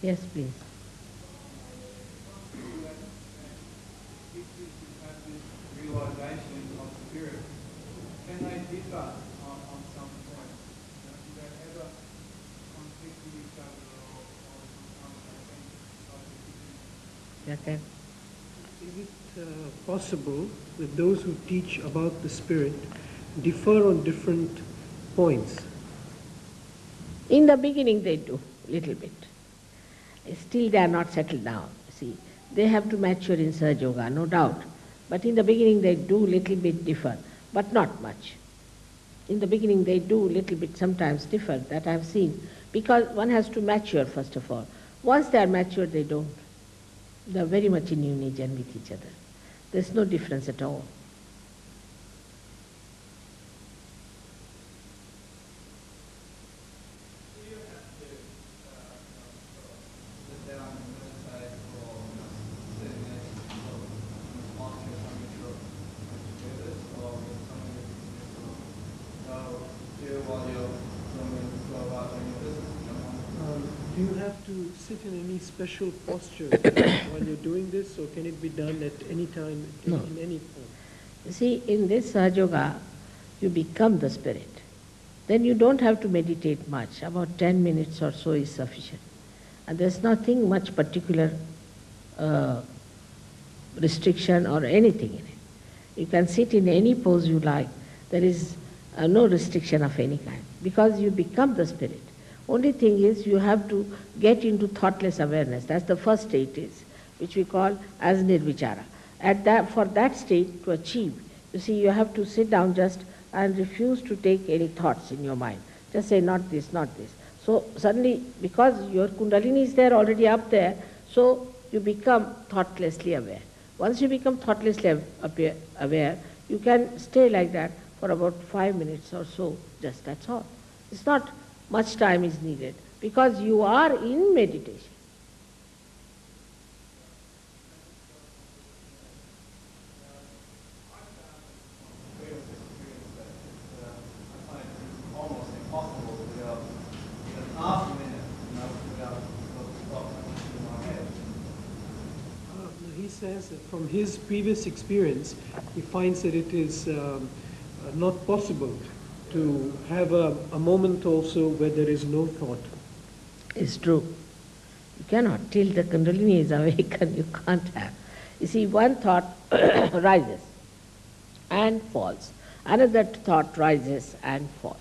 Yes, please. Realization of spirit, can they differ on some point? Do they ever conflict with each other or sometimes they Okay. Is it possible that those who teach about the spirit differ on different points? In the beginning they do, little bit. Still they are not settled down. See, they have to mature in Sahaja Yoga, no doubt. But in the beginning they do little bit differ, but not much. In the beginning they do little bit sometimes differ, that I have seen, because one has to mature first of all. Once they are mature, they don't. They are very much in unison with each other. There's no difference at all. Do you have to sit in any special posture while you're doing this, or can it be done at any time, No. in any form? See, in this Sahaja Yoga, you become the spirit. Then you don't have to meditate much. About 10 minutes or so is sufficient. And there's nothing much particular restriction or anything in it. You can sit in any pose you like. There is no restriction of any kind, because you become the spirit. Only thing is you have to get into thoughtless awareness. That's the first state is, which we call as nirvichara. For that state to achieve, you see, you have to sit down just and refuse to take any thoughts in your mind. Just say, not this, not this. So suddenly, because your kundalini is there already up there, so you become thoughtlessly aware. Once you become thoughtlessly aware, you can stay like that for about 5 minutes or so, just that's all. It's not much time is needed, because you are in meditation. He says that from his previous experience, he finds that it is not possible to have a moment also where there is no thought. It's true. You cannot. Till the kundalini is awakened, you can't have. You see, one thought rises and falls. Another thought rises and falls.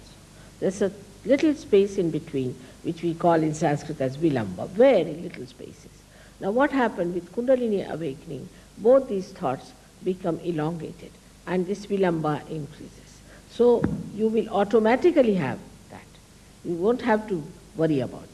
There's a little space in between, which we call in Sanskrit as vilamba, very little spaces. Now what happened with kundalini awakening, both these thoughts become elongated and this vilamba increases. So you will automatically have that. You won't have to worry about that.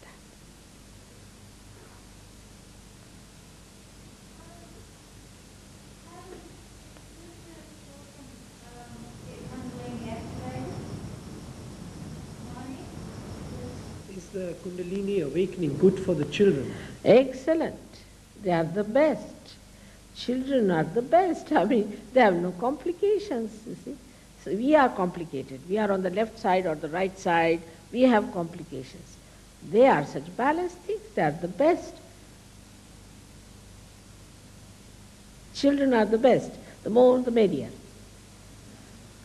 Is the Kundalini awakening good for the children? Excellent. They are the best. Children are the best. I mean, they have no complications, you see. So we are complicated. We are on the left side or the right side. We have complications. They are such balanced things. They are the best. Children are the best. The more, the merrier.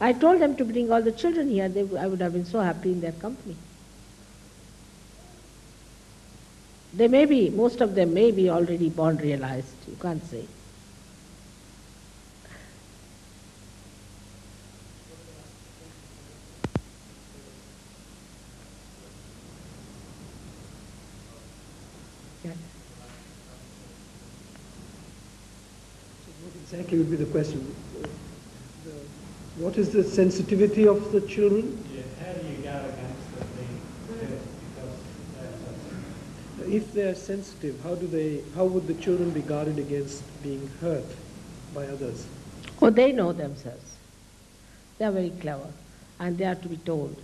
I told them to bring all the children here. I would have been so happy in their company. They may be, most of them may be already born realized. You can't say. Yeah. What exactly would be the question? What is the sensitivity of the children? Yeah, how do you go against it being hurt because they're so If they are sensitive, how would the children be guarded against being hurt by others? Oh, they know themselves. They are very clever, and they are to be told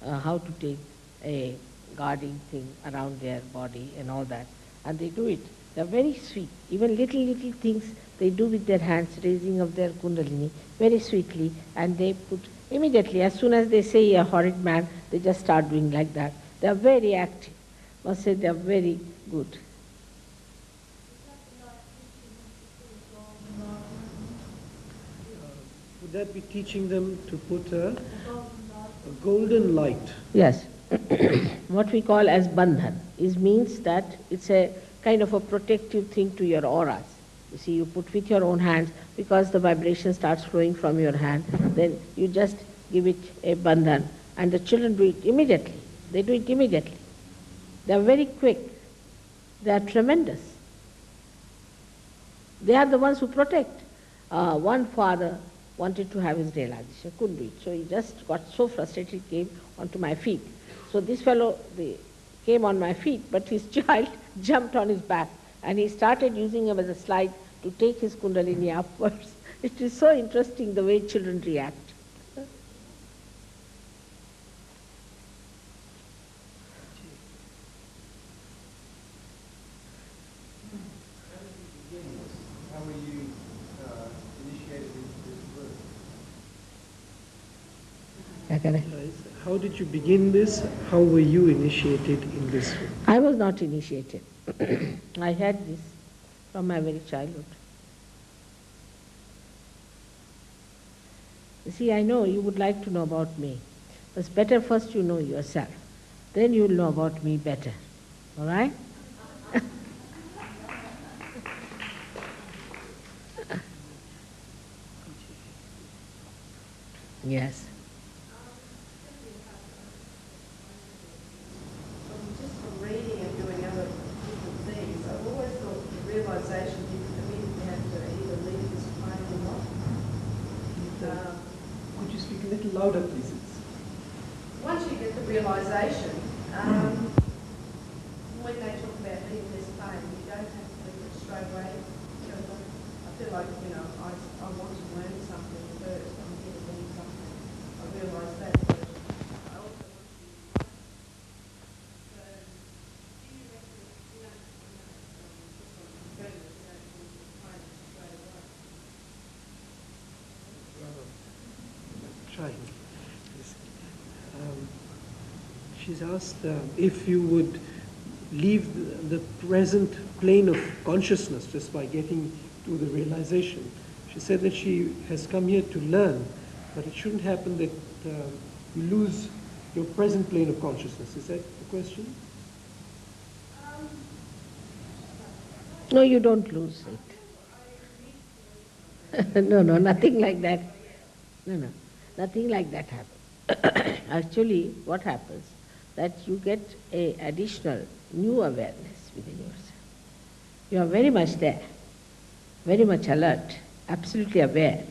how to take a guarding thing around their body and all that, and they do it. They are very sweet. Even little things they do with their hands, raising of their kundalini, very sweetly, and they put immediately, as soon as they say a horrid man, they just start doing like that. They are very active. Must say they are very good. that be teaching them to put a golden light? Yes. What we call as bandhan means that it's a kind of a protective thing to your auras. You see, you put with your own hands, because the vibration starts flowing from your hand, then you just give it a bandhan, and the children do it immediately. They do it immediately. They are very quick. They are tremendous. They are the ones who protect. One father wanted to have his realization, couldn't do it. So he just got so frustrated, he came onto my feet. So this fellow came on my feet, but his child jumped on his back, and he started using him as a slide to take his kundalini upwards. It is so interesting the way children react. How were you initiated into this work? How did you begin this? How were you initiated in this? I was not initiated. I had this from my very childhood. You see, I know you would like to know about me. It's better first you know yourself. Then you'll know about me better. All right? Yes. Just from reading and doing other different things, I've always thought the realisation didn't come in, you have to either leave this plane or not. Could you speak a little louder, please? Once you get the realisation, when they talk about leaving this plane, you don't have to leave it straight away. You know, I feel like, I want to learn something first. I'm here to learn something. I realise that first. I also want to be right. So, do you reckon you don't Trying. She's asked if you would leave the present plane of consciousness just by getting to the realization. She said that she has come here to learn, but it shouldn't happen that you lose your present plane of consciousness. Is that the question? No, you don't lose it. No, nothing like that. No, nothing like that happens. Actually, what happens, that you get a additional new awareness within yourself. You are very much there, very much alert, absolutely aware,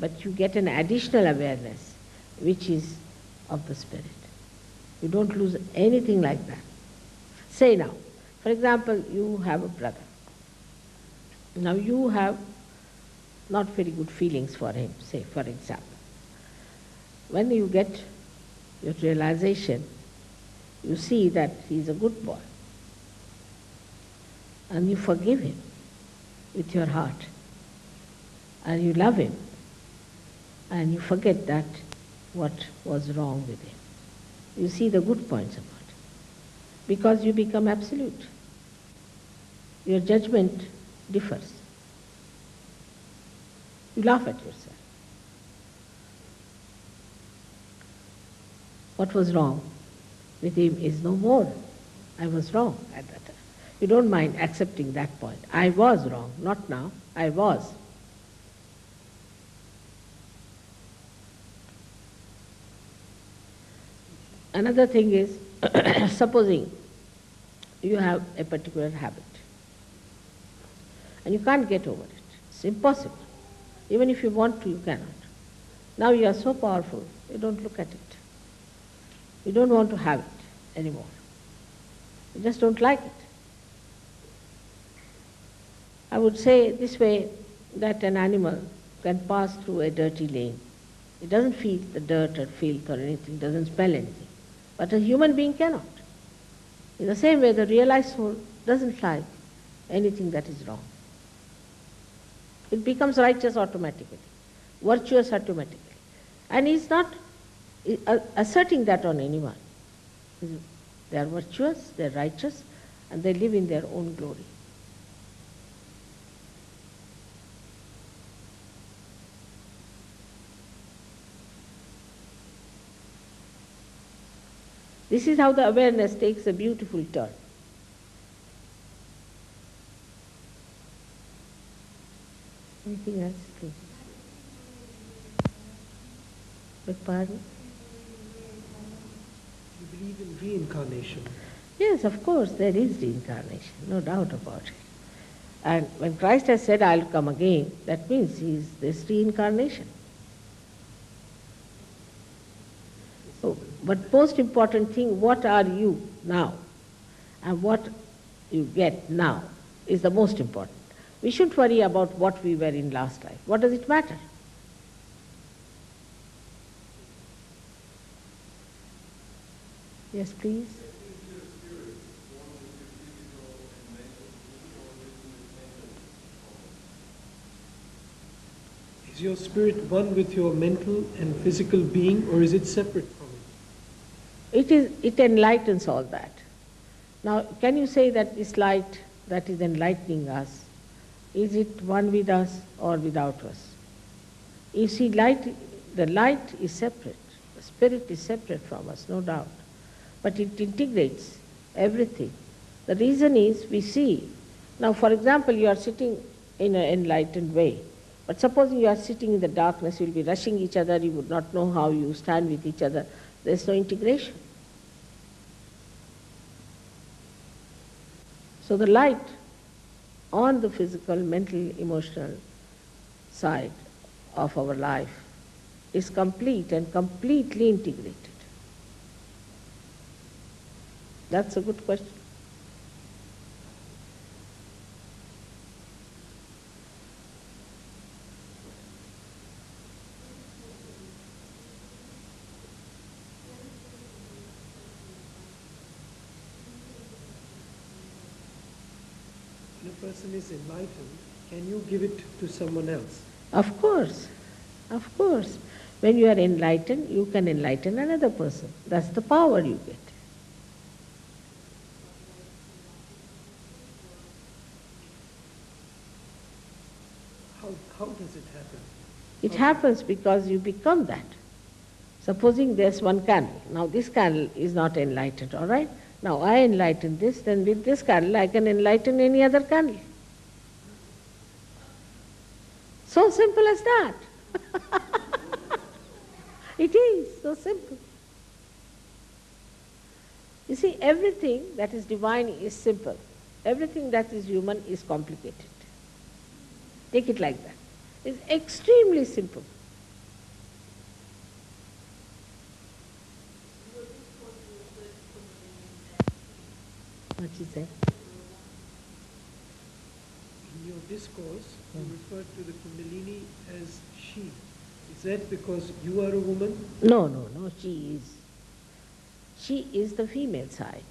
but you get an additional awareness which is of the spirit. You don't lose anything like that. Say now, for example, you have a brother. Now you have not very good feelings for him, say, for example. When you get your realization, you see that he is a good boy, and you forgive him with your heart, and you love him, and you forget that what was wrong with him. You see the good points about it, because you become absolute. Your judgment differs. You laugh at yourself. What was wrong with him is no more. I was wrong at that time. You don't mind accepting that point. I was wrong, not now. I was. Another thing is, supposing you have a particular habit and you can't get over it. It's impossible. Even if you want to, you cannot. Now you are so powerful, you don't look at it. You don't want to have it anymore. You just don't like it. I would say this way, that an animal can pass through a dirty lane. It doesn't feel the dirt or filth or anything, doesn't smell anything. But a human being cannot. In the same way, the realized soul doesn't like anything that is wrong. It becomes righteous automatically, virtuous automatically. And he's not asserting that on anyone. They are virtuous, they are righteous, and they live in their own glory. This is how the awareness takes a beautiful turn. Anything else, please? Beg pardon? You believe in reincarnation? Yes, of course, there is reincarnation, no doubt about it. And when Christ has said, I'll come again, that means he is this reincarnation. So, but most important thing, what are you now? And what you get now is the most important. We shouldn't worry about what we were in last life. What does it matter? Yes, please. Is your spirit one with your mental and physical being, or is it separate from it? It enlightens all that. Now, can you say that this light that is enlightening us, is it one with us or without us? You see, the light is separate. The spirit is separate from us, no doubt. But it integrates everything. The reason is we see. Now, for example, you are sitting in an enlightened way. But supposing you are sitting in the darkness, you will be rushing each other, you would not know how you stand with each other. There is no integration. So the light on the physical, mental, emotional side of our life is complete and completely integrated. That's a good question. When a person is enlightened, can you give it to someone else? Of course, of course. When you are enlightened, you can enlighten another person. That's the power you get. How does it happen? It happens because you become that. Supposing there's one candle. Now this candle is not enlightened, all right? Now I enlighten this, then with this candle I can enlighten any other candle. So simple as that. It is so simple. You see, everything that is divine is simple. Everything that is human is complicated. Take it like that. It's extremely simple. What you say? In your discourse, you referred to the Kundalini as she. Is that because you are a woman? No, she is. She is the female side.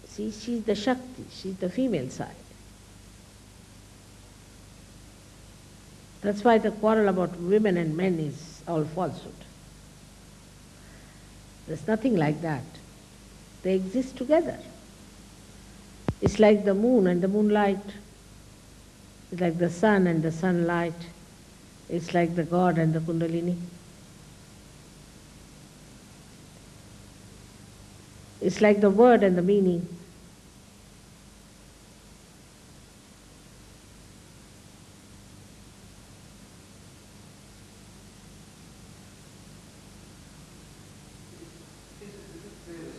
See, she's the Shakti, she's the female side. That's why the quarrel about women and men is all falsehood. There's nothing like that. They exist together. It's like the moon and the moonlight. It's like the sun and the sunlight. It's like the God and the Kundalini. It's like the word and the meaning.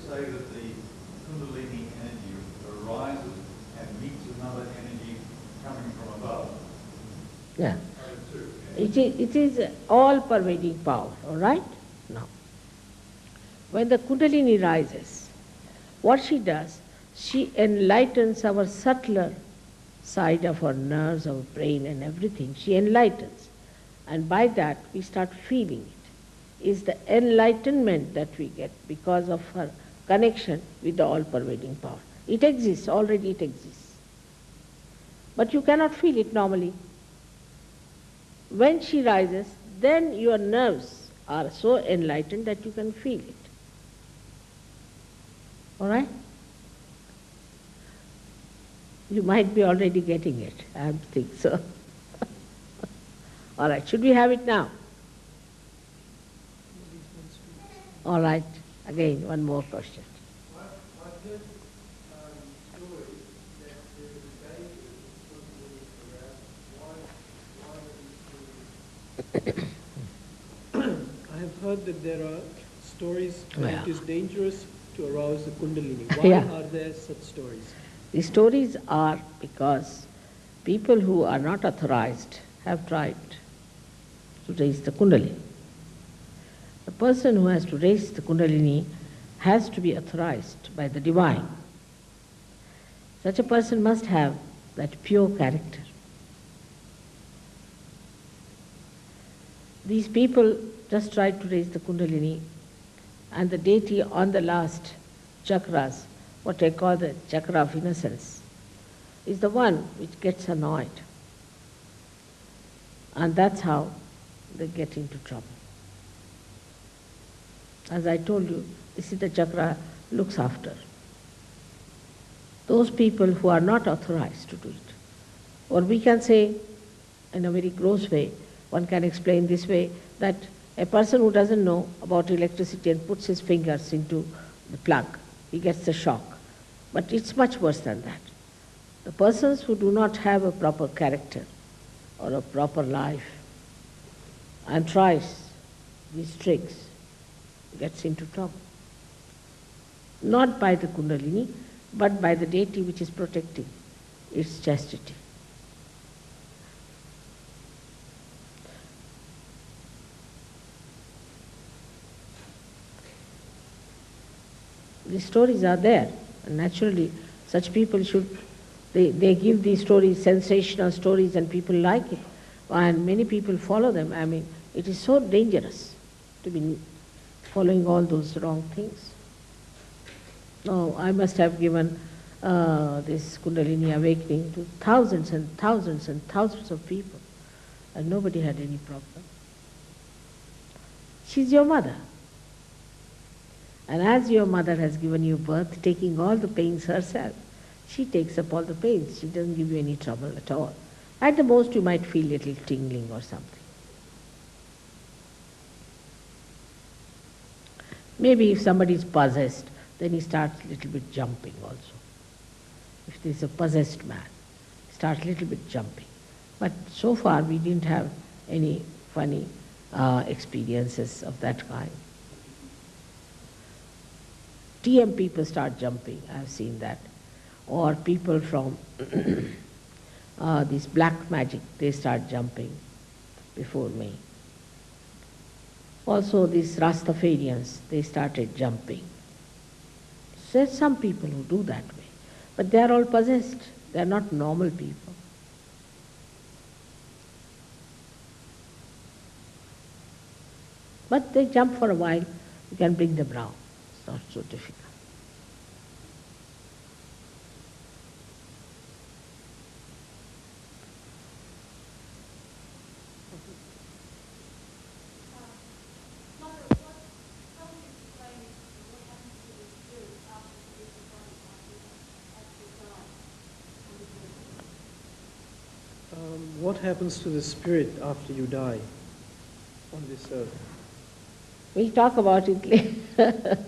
Say that the Kundalini energy arises and meets another energy coming from above. Yeah. It is all-pervading power, all right? Now, when the Kundalini rises, what she does, she enlightens our subtler side of our nerves, our brain and everything. She enlightens. And by that, we start feeling it. It's the enlightenment that we get because of her connection with the all-pervading power. It exists, already it exists. But you cannot feel it normally. When she rises, then your nerves are so enlightened that you can feel it. All right? You might be already getting it. I think so. All right. Should we have it now? All right. Again, one more question. I've heard stories that there is danger of Kundalini aroused. Why are these stories? I have heard that there are stories that Yeah. it is dangerous to arouse the Kundalini. Why Yeah. are there such stories? The stories are because people who are not authorized have tried to raise the Kundalini. The person who has to raise the Kundalini has to be authorized by the divine. Such a person must have that pure character. These people just tried to raise the Kundalini, and the deity on the last chakras, what I call the chakra of innocence, is the one which gets annoyed. And that's how they get into trouble. As I told you, this is the chakra looks after. Those people who are not authorized to do it. Or we can say, in a very gross way, one can explain this way, that a person who doesn't know about electricity and puts his fingers into the plug, he gets a shock. But it's much worse than that. The persons who do not have a proper character or a proper life and tries these tricks gets into trouble. Not by the Kundalini, but by the deity which is protecting its chastity. These stories are there, and naturally such people should, they give these stories, sensational stories, and people like it, and many people follow them. I mean, it is so dangerous to be following all those wrong things. No, I must have given this Kundalini awakening to thousands and thousands and thousands of people, and nobody had any problem. She's your mother. And as your mother has given you birth, taking all the pains herself, she takes up all the pains. She doesn't give you any trouble at all. At the most, you might feel a little tingling or something. Maybe if somebody is possessed, then he starts a little bit jumping also. If there's a possessed man, he starts a little bit jumping. But so far, we didn't have any funny experiences of that kind. TM people start jumping, I've seen that. Or people from this black magic, they start jumping before me. Also these Rastafarians, they started jumping. So there's some people who do that way. But they are all possessed. They are not normal people. But they jump for a while, you can bring them round. It's not so difficult. What happens to the spirit after you die on this earth? We talk about it later.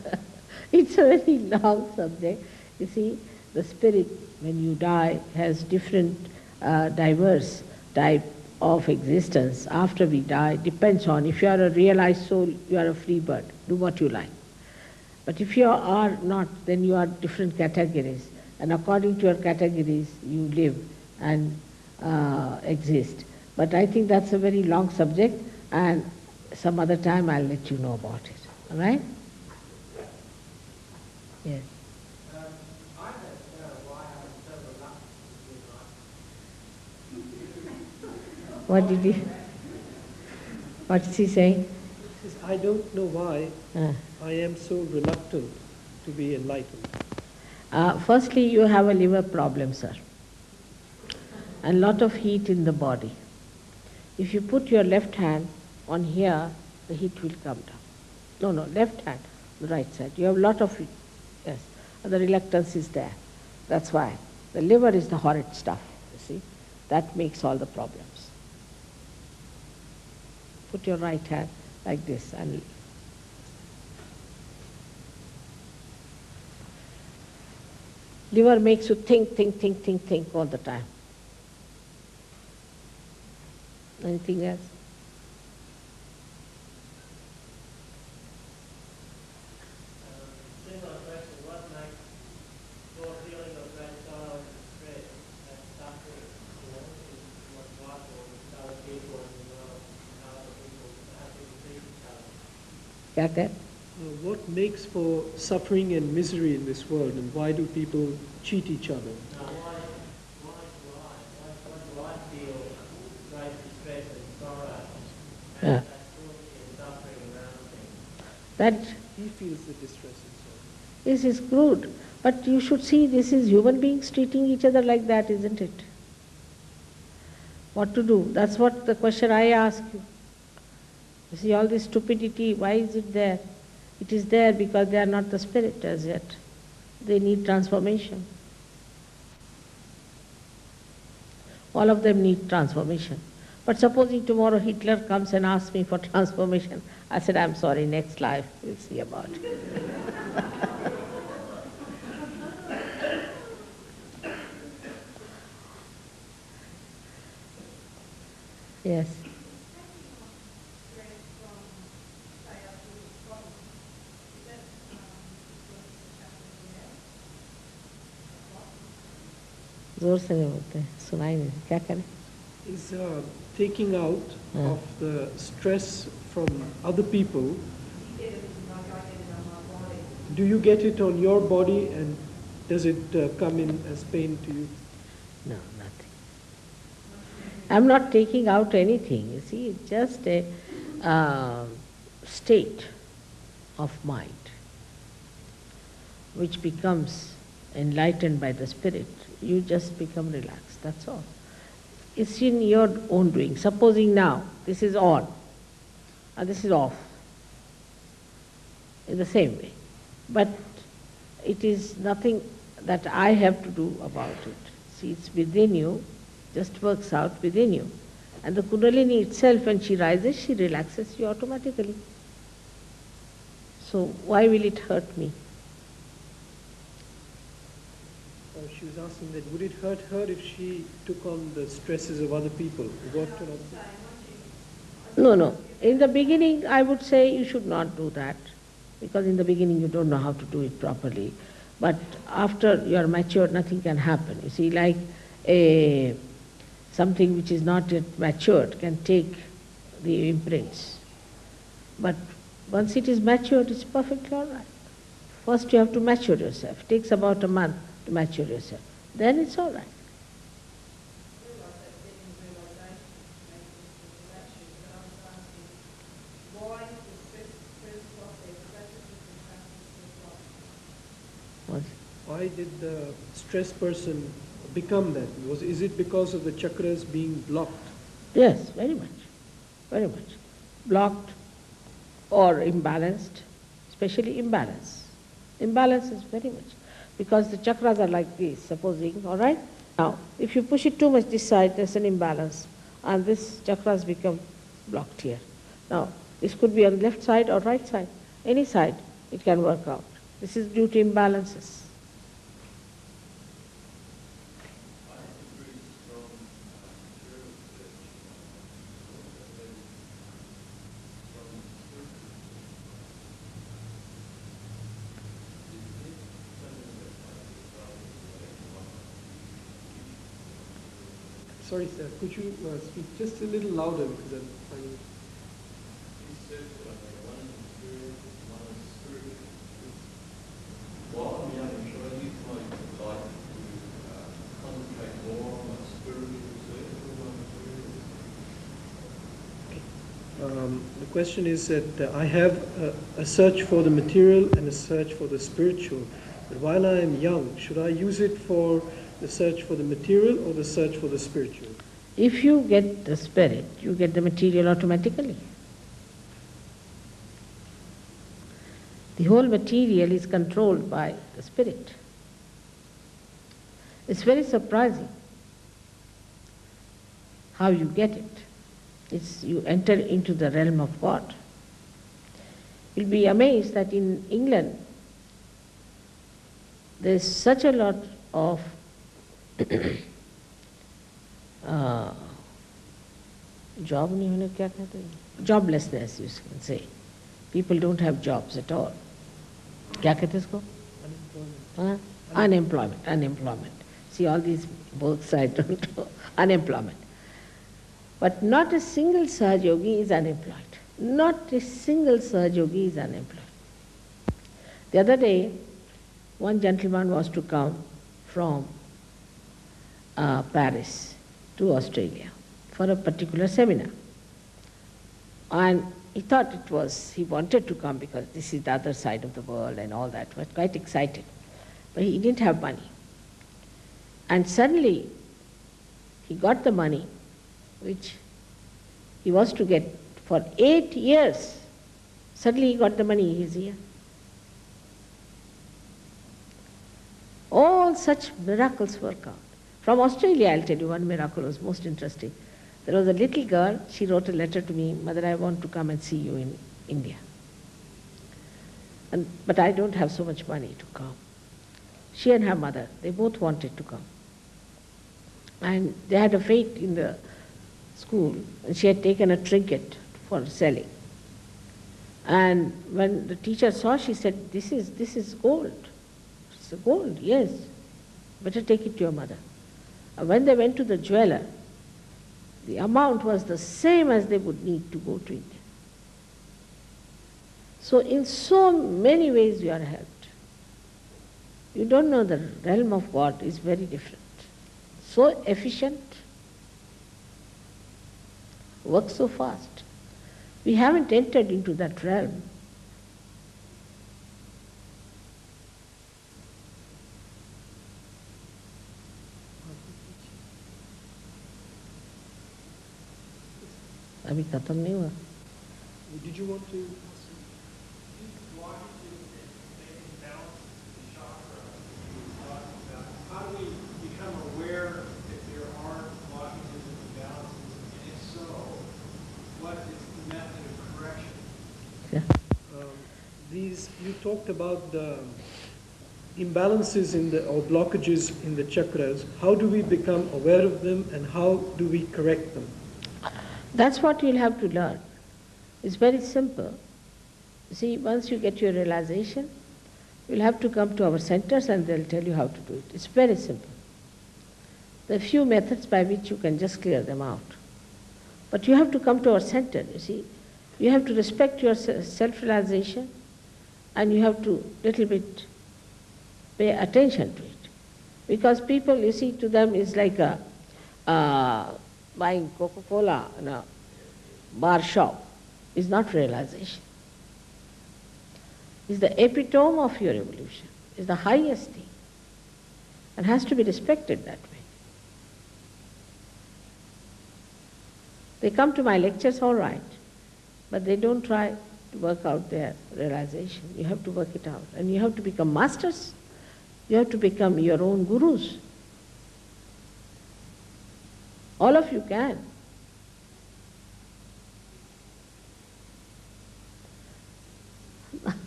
It's a very long subject. You see, the spirit, when you die, has different diverse type of existence after we die. Depends on, if you are a realized soul, you are a free bird. Do what you like. But if you are not, then you are different categories. And according to your categories, you live and exist. But I think that's a very long subject, and some other time I'll let you know about it. All right? Yes. I don't know why I'm so reluctant What did he? What is he saying? He says, I don't know why I am so reluctant to be enlightened. Firstly, you have a liver problem, sir, and lot of heat in the body. If you put your left hand on here, the heat will come down. No, left hand, the right side. You have a lot of heat. Yes, and the reluctance is there. That's why. The liver is the horrid stuff, you see. That makes all the problems. Put your right hand like this and Liver makes you think all the time. Anything else? Similar question, what makes your feeling of great sorrow and distress and suffering, is what's vital with other people in the world, and how people treat each other? क्या कह? What makes for suffering and misery in this world, and why do people cheat each other? Now, why do I feel great distress and sorrow and Yeah. that cruelty and suffering around me? That He feels the distress and sorrow. this is crude. But you should see this is human beings treating each other like that, isn't it? What to do? That's what the question I ask you. You see all this stupidity, why is it there? It is there because they are not the spirit as yet. They need transformation. All of them need transformation. But supposing tomorrow Hitler comes and asks me for transformation, I said, I'm sorry, next life, we'll see about it. Yes. जोर से नहीं बोलते, सुनाई नहीं, क्या करें? Is taking out Yeah. of the stress from other people. Do you get it on your body, and does it come in as pain to you? No, nothing. I'm not taking out anything, you see, it's just a state of mind which becomes enlightened by the spirit. You just become relaxed, that's all. It's in your own doing. Supposing now this is on and this is off in the same way. But it is nothing that I have to do about it. See, it's within you, just works out within you. And the Kundalini itself, when she rises, she relaxes you automatically. So why will it hurt me? She was asking that would it hurt her if she took on the stresses of other people, worked on other people? No, no. In the beginning, I would say you should not do that, because in the beginning you don't know how to do it properly. But after you are mature, nothing can happen. You see, like something which is not yet matured can take the imprints. But once it is matured, it's perfectly all right. First you have to mature yourself. It takes about a month to mature yourself. Then it's all right. Why did the stress person become that? Is it because of the chakras being blocked? Yes, very much. Very much. Blocked or imbalanced, especially imbalance. Imbalance is very much. Because the chakras are like this, supposing, all right? Now, if you push it too much this side, there's an imbalance, and this chakras become blocked here. Now, this could be on left side or right side. Any side, it can work out. This is due to imbalances. Sorry, sir, could you speak just a little louder because I'm finding it. While I'm young, should I use my life to concentrate more on my spiritual research or my material? The question is that I have a search for the material and a search for the spiritual. But while I am young, should I use it for the search for the material or the search for the spiritual? If you get the spirit, you get the material automatically. The whole material is controlled by the spirit. It's very surprising how you get it. You enter into the realm of God. You'll be amazed that in England, there's such a lot of job नहीं होने क्या कहते हैं? Joblessness, you can say. People don't have jobs at all. क्या कहते हैं इसको? Unemployment. See, all these both sides don't know. Unemployment. But not a single Sahaja Yogi is unemployed. Not a single Sahaja Yogi is unemployed. The other day, one gentleman was to come from Paris to Australia for a particular seminar. And he thought he wanted to come because this is the other side of the world and all that, was quite excited. But he didn't have money. And suddenly, he got the money, which he was to get for 8 years. Suddenly he got the money, he is here. All such miracles work out. From Australia, I'll tell you, one miracle was most interesting. There was a little girl, she wrote a letter to me, Mother, I want to come and see you in India. But I don't have so much money to come. She and her mother, they both wanted to come. And they had a fete in the school, and she had taken a trinket for selling. And when the teacher saw, she said, this is gold. She said, gold, yes. Better take it to your mother. And when they went to the jeweler, the amount was the same as they would need to go to India. So in so many ways you are helped. You don't know, the realm of God is very different. So efficient, works so fast. We haven't entered into that realm. अभी खत्म नहीं हुआ. Did you want to? How do we become aware if there are blockages and imbalances, and if so, what is the method of correction? You talked about the imbalances or blockages in the chakras. How do we become aware of them, and how do we correct them? That's what you'll have to learn. It's very simple. See, once you get your realization, you'll have to come to our centers and they'll tell you how to do it. It's very simple. There are few methods by which you can just clear them out. But you have to come to our center, you see. You have to respect your self-realization, and you have to little bit pay attention to it. Because people, you see, to them is like buying Coca-Cola in a bar shop is not realization. It's the epitome of your evolution. It's the highest thing and has to be respected that way. They come to my lectures, all right, but they don't try to work out their realization. You have to work it out, and you have to become masters. You have to become your own gurus. All of you can.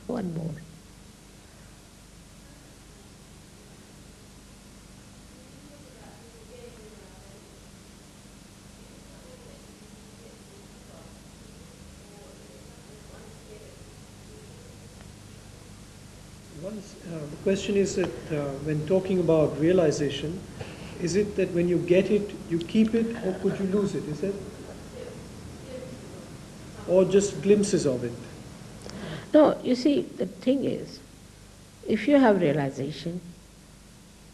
One more. The question is that when talking about realization, is it that when you get it, you keep it, or could you lose it? Is it? Or just glimpses of it? No, you see, the thing is, if you have realization,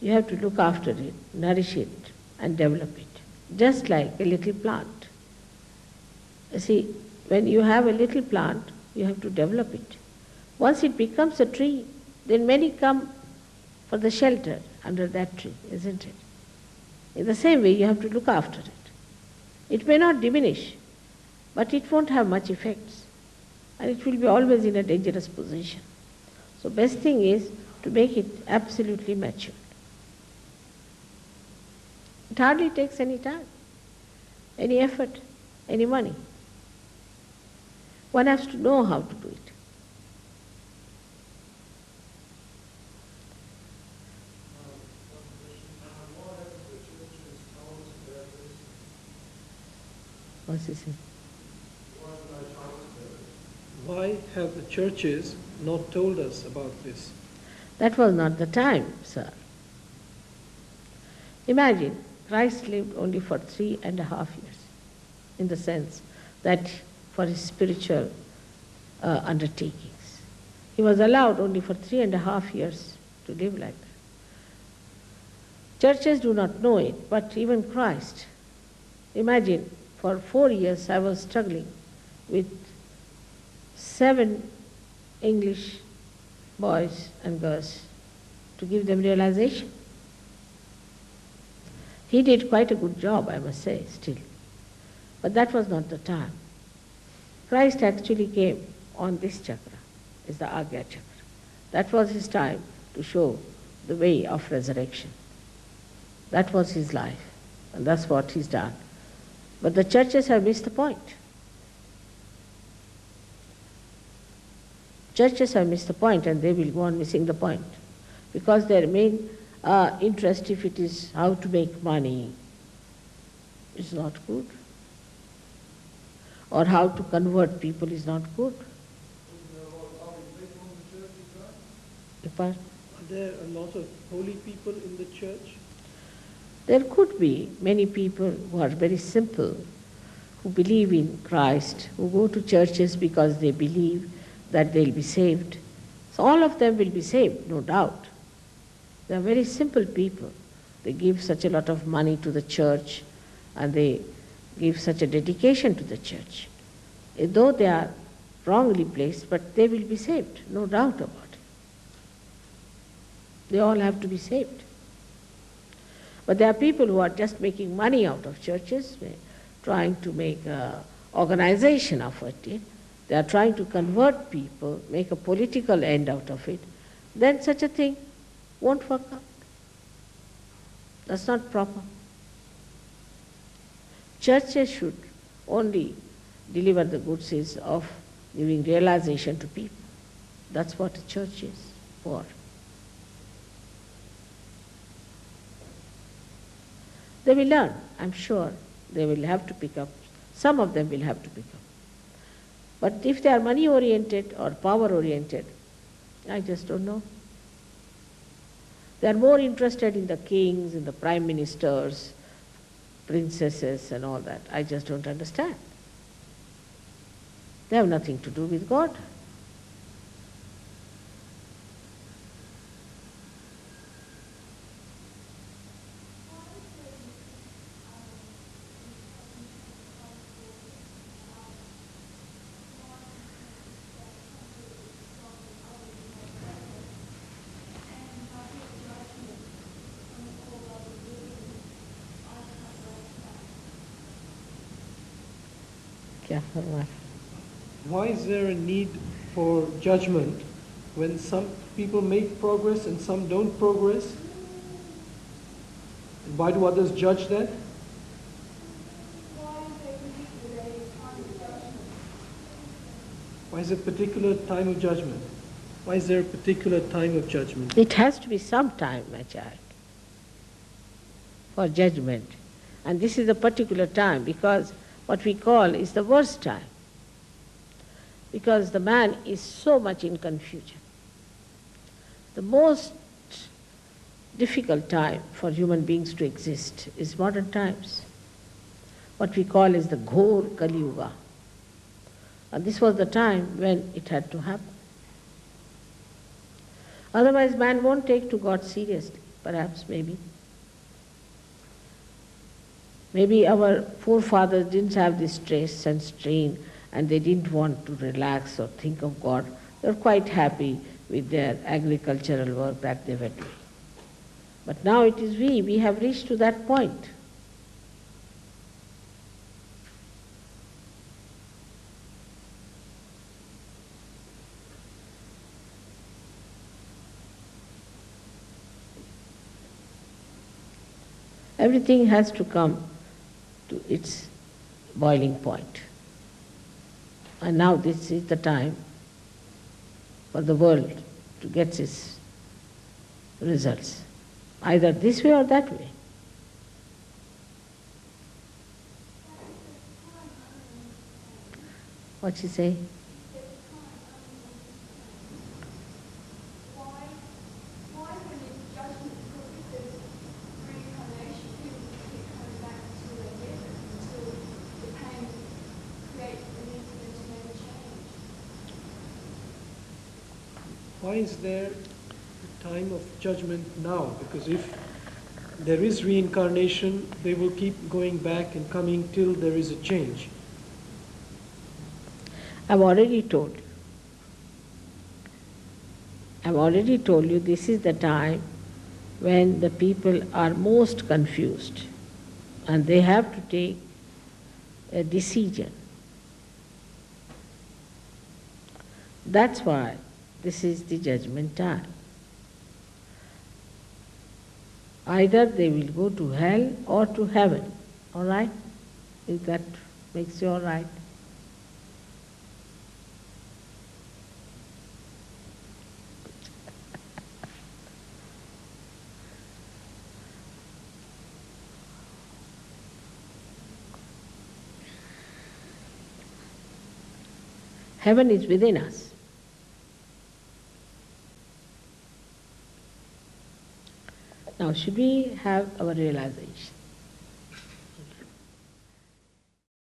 you have to look after it, nourish it, and develop it, just like a little plant. You see, when you have a little plant, you have to develop it. Once it becomes a tree, then many come for the shelter under that tree, isn't it? In the same way, you have to look after it. It may not diminish, but it won't have much effects, and it will be always in a dangerous position. So best thing is to make it absolutely mature. It hardly takes any time, any effort, any money. One has to know how to do it. What's he saying? Why have the churches not told us about this? That was not the time, sir. Imagine, Christ lived only for 3.5 years, in the sense that for his spiritual undertakings. He was allowed only for 3.5 years to live like that. Churches do not know it, but even Christ. Imagine, for 4 years I was struggling with 7 English boys and girls to give them realization. He did quite a good job, I must say, still. But that was not the time. Christ actually came on this chakra, is the Agya chakra. That was his time to show the way of resurrection. That was his life, and that's what he's done. But the churches have missed the point. Churches have missed the point, and they will go on missing the point, because their main interest, if it is how to make money, is not good, or how to convert people is not good. But Are there a lot of holy people in the church? there could be many people who are very simple, who believe in Christ, who go to churches because they believe that they'll be saved. So all of them will be saved, no doubt. They are very simple people. They give such a lot of money to the church, and they give such a dedication to the church. Though they are wrongly placed, but they will be saved, no doubt about it. They all have to be saved. But there are people who are just making money out of churches, trying to make an organization of it. They are trying to convert people, make a political end out of it. Then such a thing won't work out. That's not proper. Churches should only deliver the goods of giving realization to people. That's what a church is for. They will learn, I'm sure. They will have to pick up. Some of them will have to pick up. But if they are money-oriented or power-oriented, I just don't know. They are more interested in the kings, in the prime ministers, princesses and all that. I just don't understand. They have nothing to do with God. क्या फरमाया? Why is there a need for judgment when some people make progress and some don't progress? And why do others judge that? Why is it a particular time of judgment? Why is there a particular time of judgment? It has to be some time, my child, for judgment. And this is a particular time, because what we call is the worst time. Because the man is so much in confusion. The most difficult time for human beings to exist is modern times. What we call is the Ghor Kali Yuga. And this was the time when it had to happen. Otherwise man won't take to God seriously, perhaps, maybe. Maybe our forefathers didn't have this stress and strain, and they didn't want to relax or think of God. They were quite happy with their agricultural work that they were doing. But now it is we have reached to that point. Everything has to come to its boiling point. And now this is the time for the world to get its results, either this way or that way. What she say? Why when it's judgment, because if there's reincarnation, people keep coming back until they get it, until the pain creates an incident to never change. Why is there a time of judgment now? Because if there is reincarnation, they will keep going back and coming till there is a change. I've already told you. I've already told you this is the time when the people are most confused and they have to take a decision. That's why this is the judgment time. Either they will go to hell or to heaven. All right? If that makes you all right. Heaven is within us. Now, should we have our realization?